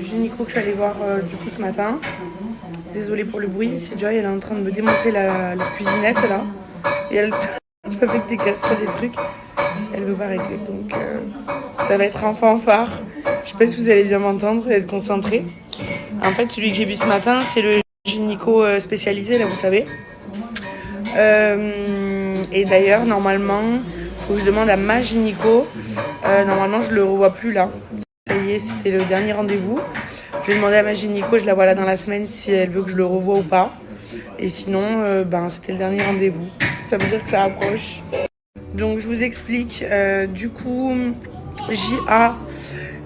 gynéco que je suis allée voir du coup ce matin. Désolée pour le bruit, c'est Joy, elle est en train de me démonter la cuisinette là. Et elle avec des casseroles, des trucs. Elle veut pas arrêter, donc ça va être un fanfare. Je sais pas si vous allez bien m'entendre et être concentré. En fait, celui que j'ai vu ce matin, c'est le gynéco spécialisé, là, vous savez. Et d'ailleurs, normalement, il faut que je demande à ma gynéco. Normalement, je le revois plus là. Ça y est, c'était le dernier rendez-vous. Je vais demander à ma gynéco, je la vois là dans la semaine, si elle veut que je le revoie ou pas. Et sinon, c'était le dernier rendez-vous. Ça veut dire que ça approche. Donc, je vous explique. Du coup, JA,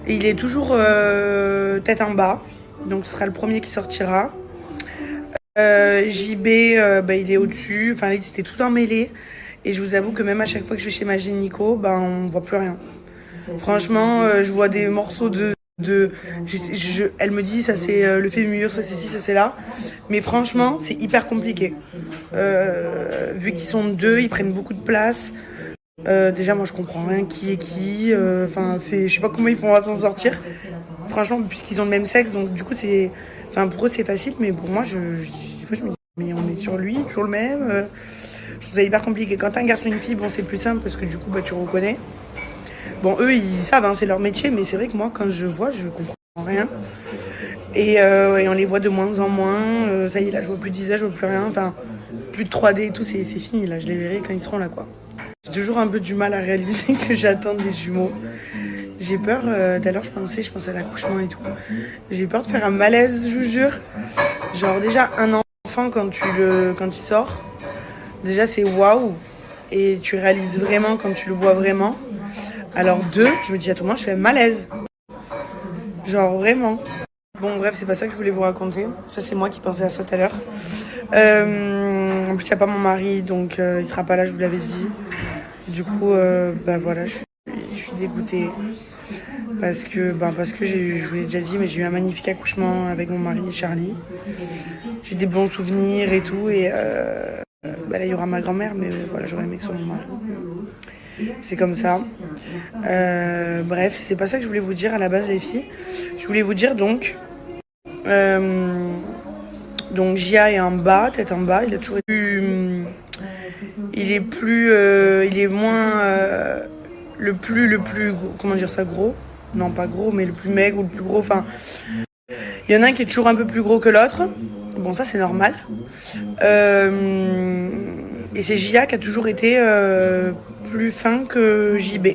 il est toujours tête en bas. Donc, ce sera le premier qui sortira. JB, il est au-dessus. Enfin, là, ils étaient tout emmêlés. Et je vous avoue que même à chaque fois que je vais chez ma gynéco, on voit plus rien. Franchement, je vois des morceaux elle me dit ça c'est le fémur, ça c'est ci, ça c'est là. Mais franchement, c'est hyper compliqué. Vu qu'ils sont deux, ils prennent beaucoup de place. Déjà, moi je comprends rien qui est qui. Je sais pas comment ils font à s'en sortir. Franchement, puisqu'ils ont le même sexe, donc du coup pour eux c'est facile, mais pour moi, des fois je me dis mais on est sur lui, toujours le même. Je trouve ça hyper compliqué. Quand t'as un garçon et une fille, bon c'est plus simple parce que du coup tu reconnais. Bon, eux, ils savent, c'est leur métier, mais c'est vrai que moi, quand je vois, je comprends rien. Et on les voit de moins en moins. Ça y est, là, je vois plus de visage, je vois plus rien. Enfin, plus de 3D et tout, c'est fini. Là, je les verrai quand ils seront là, quoi. J'ai toujours un peu du mal à réaliser que j'attends des jumeaux. J'ai peur. D'ailleurs, je pensais à l'accouchement et tout. J'ai peur de faire un malaise, je vous jure. Genre, déjà, un enfant, quand il sort, déjà, c'est waouh. Et tu réalises vraiment quand tu le vois vraiment. Alors deux, je me dis à tout le monde, je fais un malaise. Genre vraiment. Bon bref, c'est pas ça que je voulais vous raconter. Ça c'est moi qui pensais à ça tout à l'heure. En plus il n'y a pas mon mari, donc il sera pas là, je vous l'avais dit. Du coup, voilà, je suis dégoûtée. Parce que je vous l'ai déjà dit, mais j'ai eu un magnifique accouchement avec mon mari Charlie. J'ai des bons souvenirs et tout. Et là il y aura ma grand-mère, mais voilà, j'aurais aimé que ce soit mon mari. C'est comme ça. Bref, c'est pas ça que je voulais vous dire à la base, les filles. Je voulais vous dire donc Gia est en bas, tête en bas. Il a toujours été il est moins le plus comment dire ça, gros. Non, pas gros, mais le plus maigre ou le plus gros. Enfin, il y en a un qui est toujours un peu plus gros que l'autre. Bon, ça c'est normal. Et c'est Gia qui a toujours été plus fin que JB.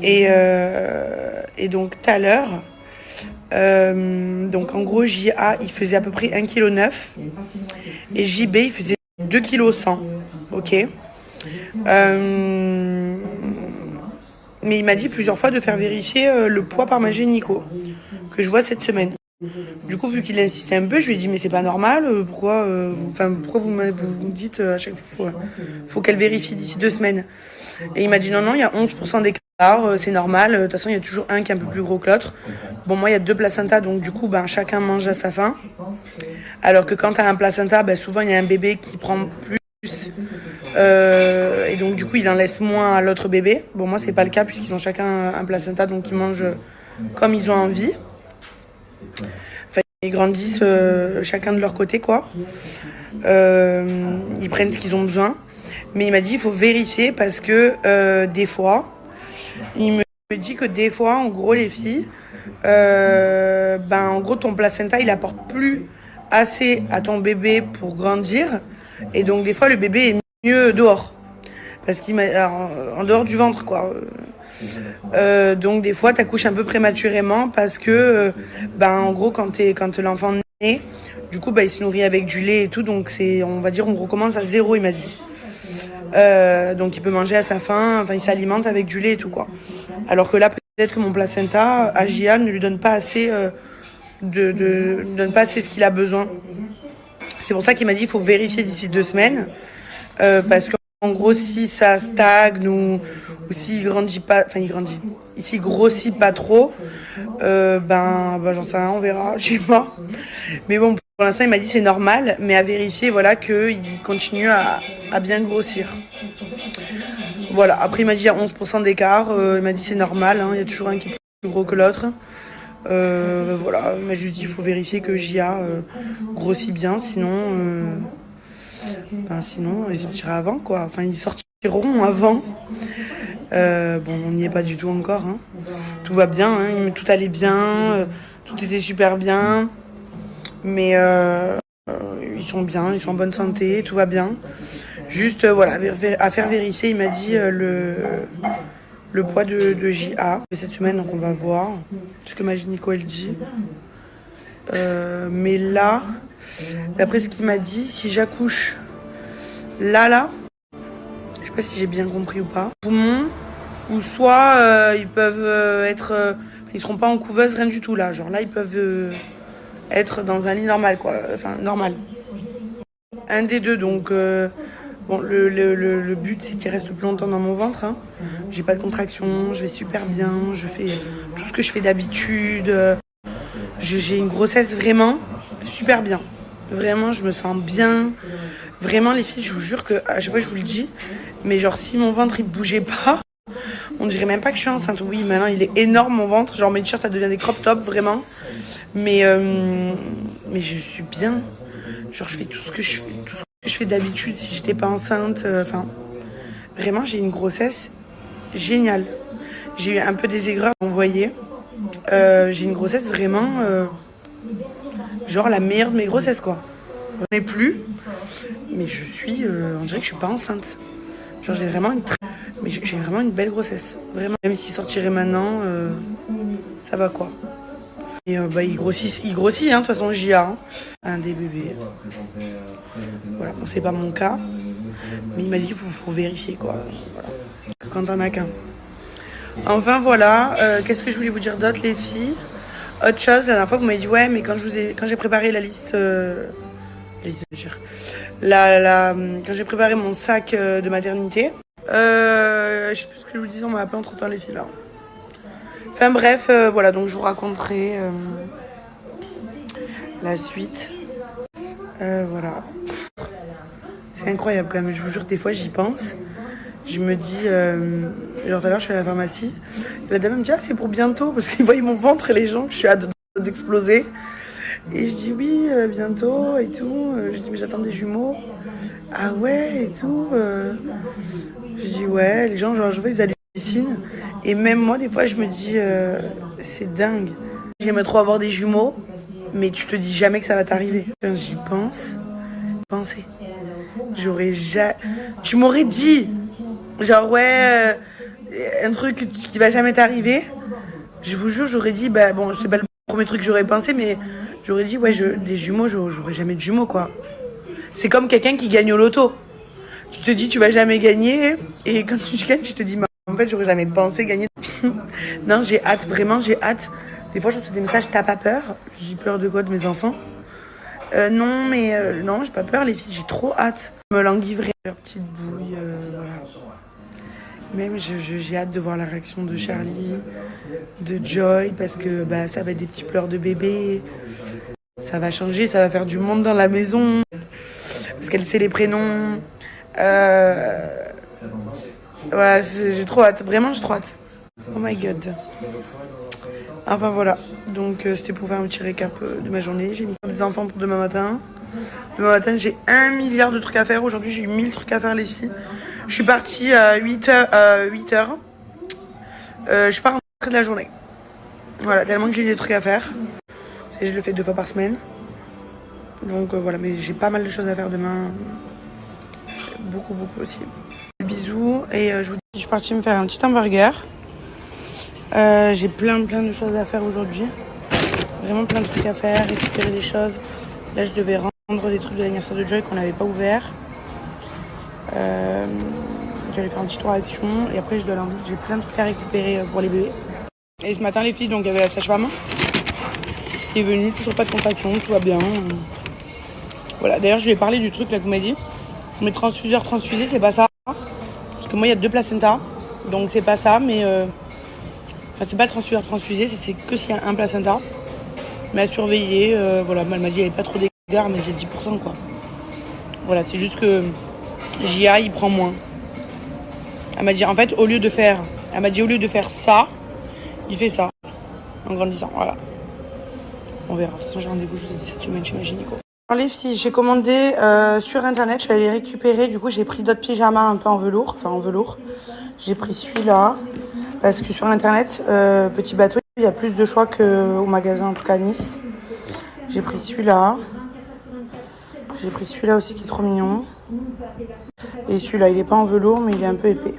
Et donc tout à l'heure, donc en gros JA il faisait à peu près 1,9 kg et JB il faisait 2,1 kg. Ok. Mais il m'a dit plusieurs fois de faire vérifier le poids par ma gynéco que je vois cette semaine. Du coup, vu qu'il insistait un peu, je lui ai dit mais c'est pas normal, pourquoi vous me dites à chaque fois faut qu'elle vérifie d'ici 2 semaines. Et il m'a dit non, il y a 11% d'écart, c'est normal, de toute façon il y a toujours un qui est un peu plus gros que l'autre. Bon, moi il y a 2 placentas, donc du coup chacun mange à sa faim. Alors que quand tu as un placenta, souvent il y a un bébé qui prend plus. Et donc du coup il en laisse moins à l'autre bébé. Bon, moi c'est pas le cas puisqu'ils ont chacun un placenta, donc ils mangent comme ils ont envie. Ils grandissent chacun de leur côté, quoi. Ils prennent ce qu'ils ont besoin. Mais il m'a dit il faut vérifier parce que des fois, il me dit que des fois, en gros, les filles, en gros, ton placenta, il apporte plus assez à ton bébé pour grandir. Et donc, des fois, le bébé est mieux dehors. Parce qu'il en dehors du ventre, quoi. Donc des fois t'accouches un peu prématurément parce que en gros quand l'enfant naît, du coup il se nourrit avec du lait et tout, donc on recommence à zéro, il m'a dit. Donc il peut manger à sa faim, il s'alimente avec du lait et tout, quoi. Alors que là peut-être que mon placenta à Gia ne lui donne pas assez donne pas assez ce qu'il a besoin. C'est pour ça qu'il m'a dit il faut vérifier d'ici 2 semaines parce qu'en gros si ça stagne ou s'il grandit pas, s'il grossit pas trop, j'en sais rien, on verra, je sais pas. Mais bon, pour l'instant, il m'a dit c'est normal, mais à vérifier, voilà, qu'il continue à bien grossir. Voilà, après il m'a dit il y a 11% d'écart, il m'a dit c'est normal, il y a toujours un qui est plus gros que l'autre. Voilà, mais je lui dis il faut vérifier que JA grossit bien, sinon il sortira avant quoi. Enfin ils sortiront avant. Bon on n'y est pas du tout encore. Hein. Tout va bien, hein, tout allait bien, tout était super bien. Mais ils sont bien, ils sont en bonne santé, tout va bien. Juste voilà, à faire vérifier, il m'a dit le poids de JA cette semaine, donc on va voir ce que ma gynéco elle dit. Mais là, d'après ce qu'il m'a dit, si j'accouche là, je sais pas si j'ai bien compris ou pas, poumon, ou soit ils peuvent ils seront pas en couveuse, rien du tout là. Genre là, ils peuvent être dans un lit normal, quoi. Enfin, normal. Un des deux, donc bon, le but c'est qu'il reste plus longtemps dans mon ventre. Hein. J'ai pas de contraction, je vais super bien, je fais tout ce que je fais d'habitude. J'ai une grossesse vraiment super bien. Vraiment, je me sens bien. Vraiment, les filles, je vous jure que à chaque fois je vous le dis, mais genre si mon ventre il bougeait pas, on dirait même pas que je suis enceinte. Oui, maintenant il est énorme mon ventre. Genre mes t-shirts ça devient des crop tops vraiment. Mais je suis bien. Genre je fais tout ce que je fais d'habitude si j'étais pas enceinte. Enfin, vraiment j'ai une grossesse géniale. J'ai eu un peu des aigreurs, vous voyez. J'ai une grossesse vraiment genre la meilleure de mes grossesses quoi. J'en ai plus, mais je suis, on dirait que je suis pas enceinte. Genre j'ai vraiment une belle grossesse. Vraiment, même s'il sortirait maintenant, ça va quoi. Et il grossit, hein, de toute façon JA, hein. Un des bébés. Voilà, bon, c'est pas mon cas, mais il m'a dit qu'il faut vérifier quoi. Voilà. Que quand t'en as qu'un. Enfin voilà, qu'est-ce que je voulais vous dire d'autre les filles? Autre chose, la dernière fois vous m'avez dit ouais mais quand j'ai préparé la liste, quand j'ai préparé mon sac de maternité, je sais plus ce que je vous disais, on m'a appelé entre temps les filles là. Enfin bref, voilà, donc je vous raconterai la suite. Voilà. C'est incroyable quand même, je vous jure que des fois j'y pense. Je me dis, genre tout à l'heure je suis à la pharmacie, et la dame me dit ah c'est pour bientôt, parce qu'ils voient mon ventre et les gens que je suis à deux doigts d'exploser. Et je dis oui, bientôt et tout. Je dis mais j'attends des jumeaux. Ah ouais et tout. Je dis ouais, les gens genre je vois ils hallucinent. Et même moi des fois je me dis c'est dingue. J'aimerais trop avoir des jumeaux, mais tu te dis jamais que ça va t'arriver. Quand j'y pense, j'aurais jamais... Tu m'aurais dit genre ouais, un truc qui va jamais t'arriver. Je vous jure, j'aurais dit, bah bon, c'est pas le premier truc que j'aurais pensé, mais j'aurais dit, ouais, des jumeaux, j'aurais jamais de jumeaux, quoi. C'est comme quelqu'un qui gagne au loto. Tu te dis, tu vas jamais gagner, et quand tu gagnes, tu te dis, en fait, j'aurais jamais pensé gagner. Non, j'ai hâte, vraiment, j'ai hâte. Des fois, je reçois des messages, t'as pas peur? J'ai peur de quoi, de mes enfants? Non, mais non, j'ai pas peur, les filles, j'ai trop hâte. Je me languivrer leur petite bouille, voilà. Même j'ai hâte de voir la réaction de Charlie, de Joy, parce que bah, ça va être des petits pleurs de bébé. Ça va changer, ça va faire du monde dans la maison. Parce qu'elle sait les prénoms. Ouais, j'ai trop hâte, vraiment j'ai trop hâte. Oh my god. Enfin voilà, donc c'était pour faire un petit récap de ma journée. J'ai mis des enfants pour demain matin. Demain matin j'ai 1 milliard de trucs à faire. Aujourd'hui j'ai eu 1000 trucs à faire les filles. Je suis partie à 8h. Je pars en train de la journée. Voilà, tellement que j'ai des trucs à faire. Je le fais 2 fois par semaine. Donc voilà, mais j'ai pas mal de choses à faire demain. Beaucoup aussi. Bisous. Et je vous dis, je suis partie me faire un petit hamburger. J'ai plein de choses à faire aujourd'hui. Vraiment plein de trucs à faire, récupérer des choses. Là, je devais rendre des trucs de l'anniversaire de Joy qu'on n'avait pas ouvert. J'allais faire un petit tour à Action et après je dois aller en visite. J'ai plein de trucs à récupérer pour les bébés. Et ce matin les filles, donc il y avait la sage-femme qui est venue, toujours pas de contraction, tout va bien. Voilà, d'ailleurs je lui ai parlé du truc là que vous m'avez dit. Mais transfuseur transfusé, c'est pas ça. Parce que moi il y a 2 placentas, donc c'est pas ça, mais enfin c'est pas le transfuseur transfusé, c'est que s'il y a un placenta. Mais à surveiller, voilà, elle m'a dit il n'y avait pas trop d'égards, mais j'ai 10% quoi. Voilà, c'est juste que JA il prend moins. Elle m'a dit au lieu de faire ça, il fait ça en grandissant. Voilà. On verra. De toute façon, j'ai rendez-vous jeudi 17 semaine chez ma gynéco. Alors les filles, j'ai commandé sur internet, je suis allée les récupérer. Du coup, j'ai pris d'autres pyjamas un peu en velours. Enfin, en velours. J'ai pris celui-là. Parce que sur internet, petit bateau, il y a plus de choix qu'au magasin, en tout cas à Nice. J'ai pris celui-là. J'ai pris celui-là aussi qui est trop mignon. Et celui-là, il est pas en velours, mais il est un peu épais.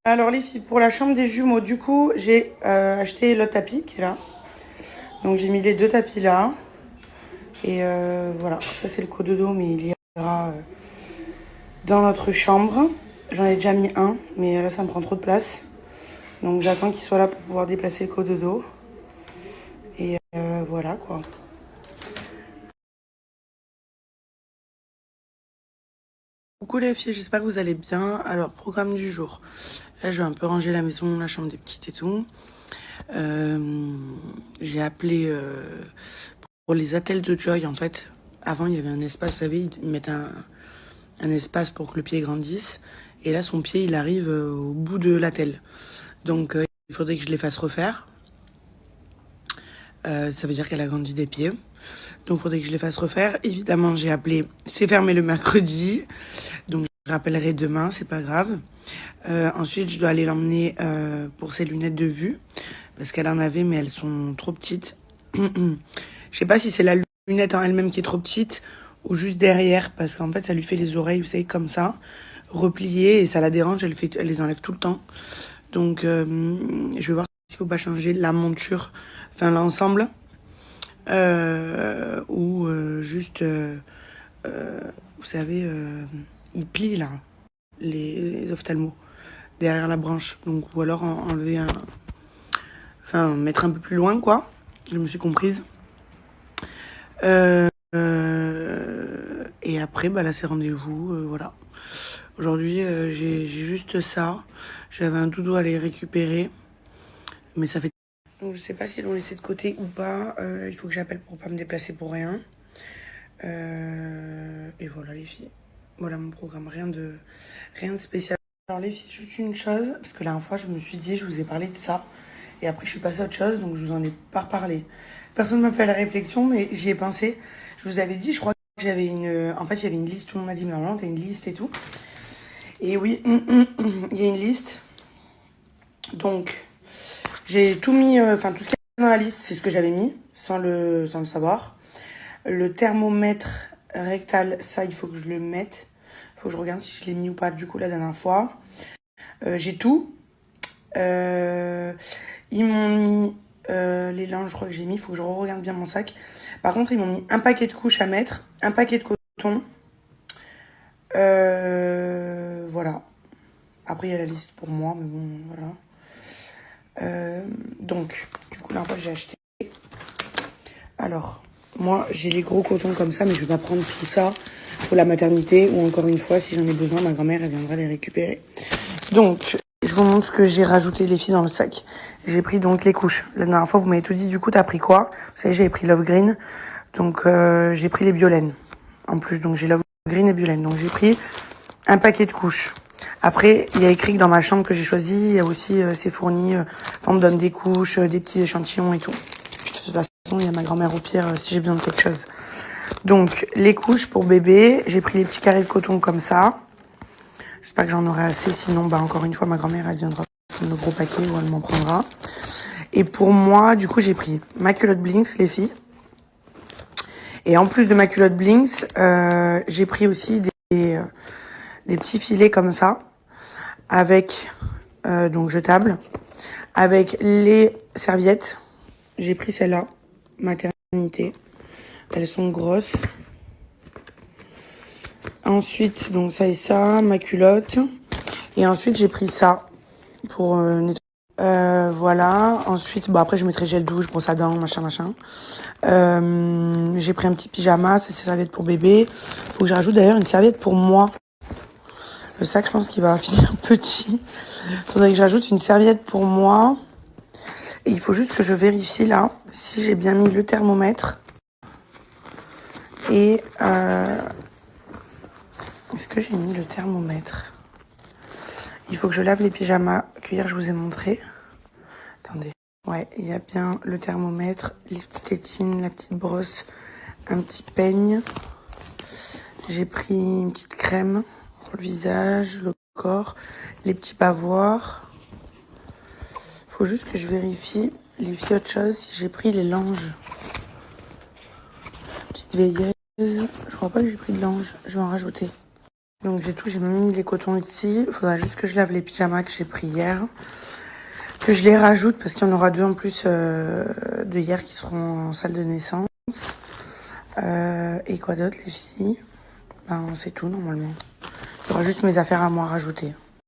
Alors les filles, pour la chambre des jumeaux, du coup, j'ai acheté le tapis qui est là. Donc j'ai mis les 2 tapis là. Et voilà, ça c'est le cododo, mais il ira dans notre chambre. J'en ai déjà mis un, mais là ça me prend trop de place. Donc j'attends qu'il soit là pour pouvoir déplacer le cododo. Et voilà quoi. Coucou les filles, j'espère que vous allez bien. Alors, programme du jour. Là, je vais un peu ranger la maison, la chambre des petites et tout. J'ai appelé pour les attelles de Joy, en fait. Avant, il y avait un espace, vous savez, ils mettent un espace pour que le pied grandisse. Et là, son pied, il arrive au bout de l'attelle. Donc, il faudrait que je les fasse refaire. Ça veut dire qu'elle a grandi des pieds. Donc, il faudrait que je les fasse refaire. Évidemment, j'ai appelé. C'est fermé le mercredi. Donc, je rappellerai demain, c'est pas grave. Ensuite, je dois aller l'emmener pour ses lunettes de vue. Parce qu'elle en avait, mais elles sont trop petites. Je sais pas si c'est la lunette en elle-même qui est trop petite ou juste derrière. Parce qu'en fait, ça lui fait les oreilles, vous savez, comme ça, repliées. Et ça la dérange, elle les enlève tout le temps. Donc, je vais voir s'il faut pas changer la monture, enfin l'ensemble. Ou juste, vous savez, ils plient là, les ophtalmos, derrière la branche. Donc, ou alors enlever enfin, mettre un peu plus loin, quoi. Je me suis comprise. Et après, bah là, c'est rendez-vous, voilà. Aujourd'hui, j'ai juste ça. J'avais un doudou à aller récupérer, mais ça fait... Donc, je sais pas s'ils l'ont laissé de côté ou pas. Il faut que j'appelle pour pas me déplacer pour rien. Et voilà les filles. Voilà mon programme, rien de spécial. Alors les filles, juste une chose, parce que la dernière fois je me suis dit, je vous ai parlé de ça. Et après je suis passée à autre chose, donc je vous en ai pas reparlé. Personne ne m'a fait la réflexion, mais j'y ai pensé. Je vous avais dit, je crois que j'avais une... En fait j'avais une liste, tout le monde m'a dit, mais normalement t'as une liste et tout. Et oui, il y a une liste. Donc, j'ai tout mis, enfin tout ce qu'il y a dans la liste, c'est ce que j'avais mis, sans le savoir. Le thermomètre rectal, ça, il faut que je le mette. Il faut que je regarde si je l'ai mis ou pas, du coup, la dernière fois. J'ai tout. Ils m'ont mis les linges, je crois que j'ai mis. Il faut que je regarde bien mon sac. Par contre, ils m'ont mis un paquet de couches à mettre, un paquet de coton. Voilà. Après, il y a la liste pour moi, mais bon, voilà. Donc, du coup, la dernière fois, j'ai acheté. Alors... Moi, j'ai les gros cotons comme ça, mais je vais pas prendre tout ça pour la maternité. Ou encore une fois, si j'en ai besoin, ma grand-mère, elle viendra les récupérer. Donc, je vous montre ce que j'ai rajouté, les filles, dans le sac. J'ai pris donc les couches. La dernière fois, vous m'avez tout dit. Du coup, t'as pris quoi? Vous savez, j'avais pris Love Green. Donc, j'ai pris les Biolènes. En plus, donc j'ai Love Green et Biolène. Donc, j'ai pris un paquet de couches. Après, il y a écrit que dans ma chambre que j'ai choisi, il y a aussi, c'est fourni. Enfin, on me donne des couches, des petits échantillons et tout. De toute façon, il y a ma grand-mère au pire si j'ai besoin de quelque chose. Donc, les couches pour bébé. J'ai pris les petits carrés de coton comme ça. J'espère que j'en aurai assez. Sinon, bah, encore une fois, ma grand-mère, elle viendra prendre le gros paquet ou elle m'en prendra. Et pour moi, du coup, j'ai pris ma culotte Blinks, les filles. Et en plus de ma culotte Blinks, j'ai pris aussi des petits filets comme ça. Avec, donc, jetables. Avec les serviettes. J'ai pris celle-là. Maternité. Elles sont grosses. Ensuite, donc ça et ça, ma culotte. Et ensuite, j'ai pris ça pour nettoyer. Voilà. Ensuite, bon, après, je mettrai gel douche, brosse à dents, machin. J'ai pris un petit pyjama, ça c'est serviette pour bébé. Faut que je rajoute d'ailleurs une serviette pour moi. Le sac, je pense qu'il va finir petit. Faudrait que j'ajoute une serviette pour moi. Et il faut juste que je vérifie là si j'ai bien mis le thermomètre. Et est-ce que j'ai mis le thermomètre? Il faut que je lave les pyjamas que hier je vous ai montré. Attendez, Ouais, il y a bien le thermomètre, les petites tétines, la petite brosse, un petit peigne. J'ai pris une petite crème pour le visage, le corps, les petits bavoirs. Faut juste que je vérifie autre chose, si j'ai pris les langes. Petite veilleuse, je crois pas que j'ai pris de langes, je vais en rajouter. Donc j'ai tout, j'ai mis les cotons ici. Il faudra juste que je lave les pyjamas que j'ai pris hier. Que je les rajoute parce qu'il y en aura 2 en plus de hier qui seront en salle de naissance. Et quoi d'autre les filles? Ben c'est tout normalement. Il y aura juste mes affaires à moi à rajouter.